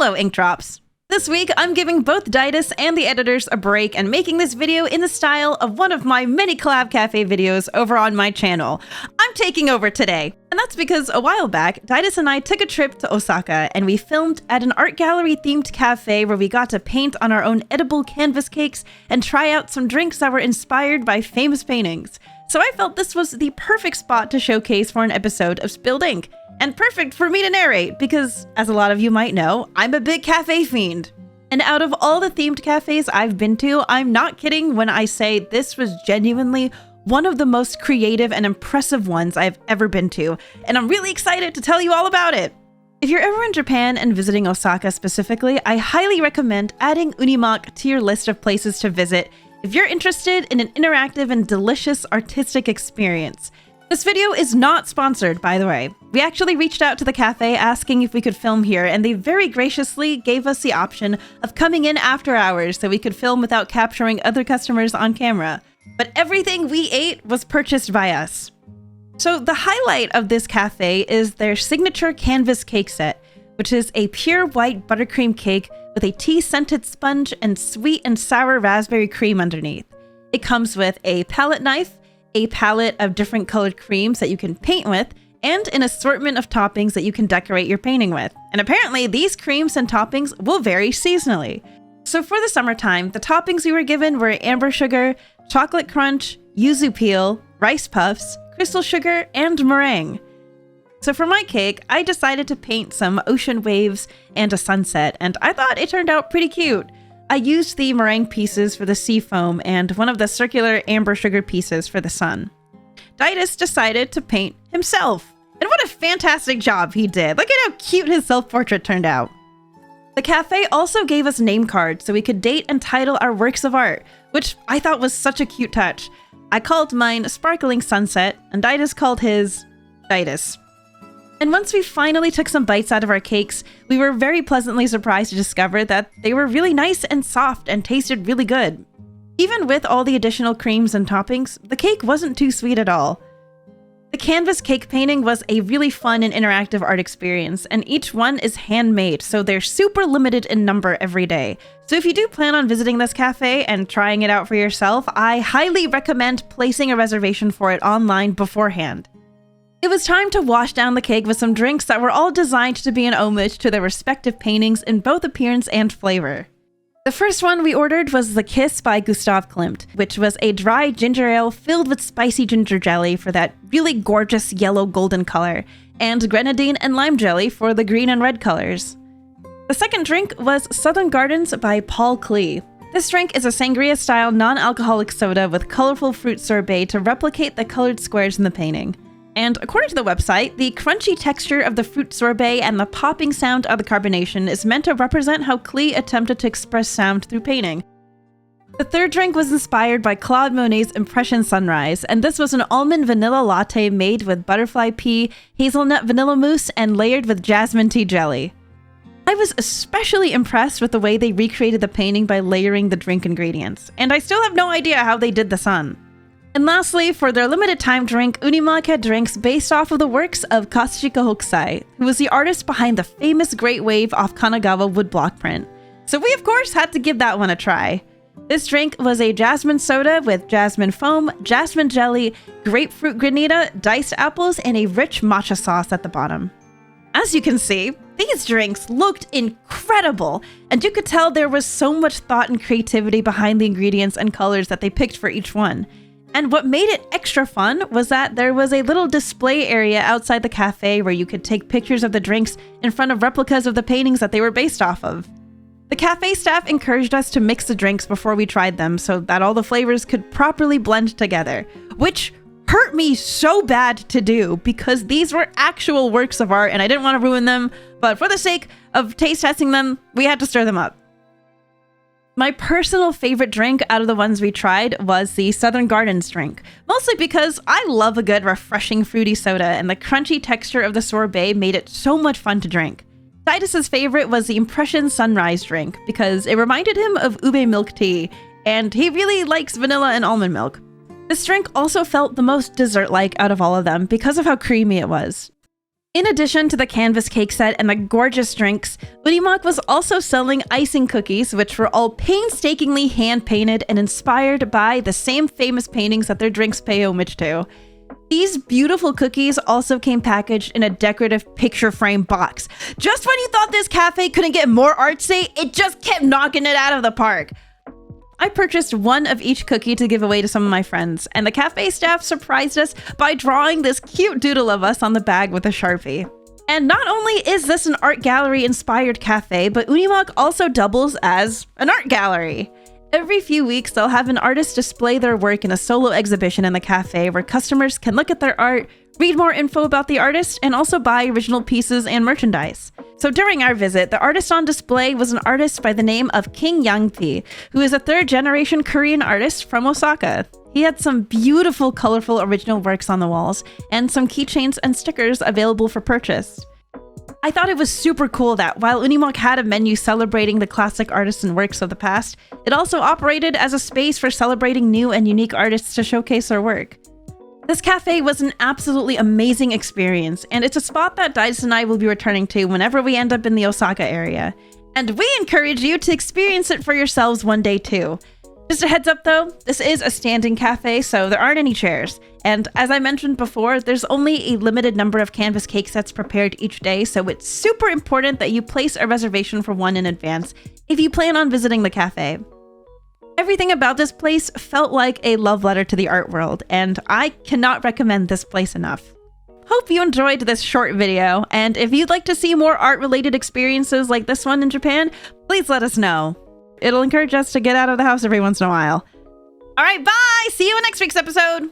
Hello, Ink Drops! This week, I'm giving both Daidus and the editors a break and making this video in the style of one of my many collab cafe videos over on my channel. I'm taking over today. And that's because a while back, Daidus and I took a trip to Osaka and we filmed at an art gallery themed cafe where we got to paint on our own edible canvas cakes and try out some drinks that were inspired by famous paintings. So I felt this was the perfect spot to showcase for an episode of Spilled Ink. And perfect for me to narrate, because, as a lot of you might know, I'm a big cafe fiend. And out of all the themed cafes I've been to, I'm not kidding when I say this was genuinely one of the most creative and impressive ones I've ever been to, and I'm really excited to tell you all about it. If you're ever in Japan and visiting Osaka specifically, I highly recommend adding Unimak to your list of places to visit if you're interested in an interactive and delicious artistic experience. This video is not sponsored, by the way. We actually reached out to the cafe asking if we could film here, and they very graciously gave us the option of coming in after hours so we could film without capturing other customers on camera. But everything we ate was purchased by us. So the highlight of this cafe is their signature canvas cake set, which is a pure white buttercream cake with a tea-scented sponge and sweet and sour raspberry cream underneath. It comes with a palette knife, a palette of different colored creams that you can paint with, and an assortment of toppings that you can decorate your painting with. And apparently these creams and toppings will vary seasonally. So for the summertime, the toppings we were given were amber sugar, chocolate crunch, yuzu peel, rice puffs, crystal sugar, and meringue. So for my cake, I decided to paint some ocean waves and a sunset, and I thought it turned out pretty cute. I used the meringue pieces for the sea foam and one of the circular amber sugar pieces for the sun. Daidus decided to paint himself. And what a fantastic job he did. Look at how cute his self-portrait turned out. The cafe also gave us name cards so we could date and title our works of art, which I thought was such a cute touch. I called mine Sparkling Sunset, and Daidus called his Daidus. And once we finally took some bites out of our cakes, we were very pleasantly surprised to discover that they were really nice and soft and tasted really good. Even with all the additional creams and toppings, the cake wasn't too sweet at all. The canvas cake painting was a really fun and interactive art experience, and each one is handmade, so they're super limited in number every day. So if you do plan on visiting this cafe and trying it out for yourself, I highly recommend placing a reservation for it online beforehand. It was time to wash down the cake with some drinks that were all designed to be an homage to their respective paintings in both appearance and flavor. The first one we ordered was The Kiss by Gustav Klimt, which was a dry ginger ale filled with spicy ginger jelly for that really gorgeous yellow golden color, and grenadine and lime jelly for the green and red colors. The second drink was Southern Gardens by Paul Klee. This drink is a sangria-style non-alcoholic soda with colorful fruit sorbet to replicate the colored squares in the painting. And according to the website, the crunchy texture of the fruit sorbet and the popping sound of the carbonation is meant to represent how Klee attempted to express sound through painting. The third drink was inspired by Claude Monet's Impression Sunrise, and this was an almond vanilla latte made with butterfly pea, hazelnut vanilla mousse, and layered with jasmine tea jelly. I was especially impressed with the way they recreated the painting by layering the drink ingredients, and I still have no idea how they did the sun. And lastly, for their limited time drink, Unimak had drinks based off of the works of Katsushika Hokusai, who was the artist behind the famous Great Wave off Kanagawa woodblock print. So we of course had to give that one a try. This drink was a jasmine soda with jasmine foam, jasmine jelly, grapefruit granita, diced apples, and a rich matcha sauce at the bottom. As you can see, these drinks looked incredible, and you could tell there was so much thought and creativity behind the ingredients and colors that they picked for each one. And what made it extra fun was that there was a little display area outside the cafe where you could take pictures of the drinks in front of replicas of the paintings that they were based off of. The cafe staff encouraged us to mix the drinks before we tried them so that all the flavors could properly blend together, which hurt me so bad to do because these were actual works of art and I didn't want to ruin them, but for the sake of taste testing them, we had to stir them up. My personal favorite drink out of the ones we tried was the Southern Gardens drink, mostly because I love a good refreshing fruity soda and the crunchy texture of the sorbet made it so much fun to drink. Daidus' favorite was the Impression Sunrise drink because it reminded him of ube milk tea, and he really likes vanilla and almond milk. This drink also felt the most dessert-like out of all of them because of how creamy it was. In addition to the canvas cake set and the gorgeous drinks, Unimaq was also selling icing cookies, which were all painstakingly hand-painted and inspired by the same famous paintings that their drinks pay homage to. These beautiful cookies also came packaged in a decorative picture frame box. Just when you thought this cafe couldn't get more artsy, it just kept knocking it out of the park. I purchased one of each cookie to give away to some of my friends, and the cafe staff surprised us by drawing this cute doodle of us on the bag with a Sharpie. And not only is this an art gallery inspired cafe, but Unimaq also doubles as an art gallery. Every few weeks, they'll have an artist display their work in a solo exhibition in the cafe where customers can look at their art, read more info about the artist, and also buy original pieces and merchandise. So during our visit, the artist on display was an artist by the name of King Yangpi, who is a third-generation Korean artist from Osaka. He had some beautiful, colorful original works on the walls, and some keychains and stickers available for purchase. I thought it was super cool that while Unimaq had a menu celebrating the classic artists and works of the past, it also operated as a space for celebrating new and unique artists to showcase their work. This cafe was an absolutely amazing experience, and it's a spot that Daidus and I will be returning to whenever we end up in the Osaka area. And we encourage you to experience it for yourselves one day too. Just a heads up though, this is a standing cafe, so there aren't any chairs. And as I mentioned before, there's only a limited number of canvas cake sets prepared each day, so it's super important that you place a reservation for one in advance if you plan on visiting the cafe. Everything about this place felt like a love letter to the art world, and I cannot recommend this place enough. Hope you enjoyed this short video, and if you'd like to see more art-related experiences like this one in Japan, please let us know. It'll encourage us to get out of the house every once in a while. Alright, bye! See you in next week's episode!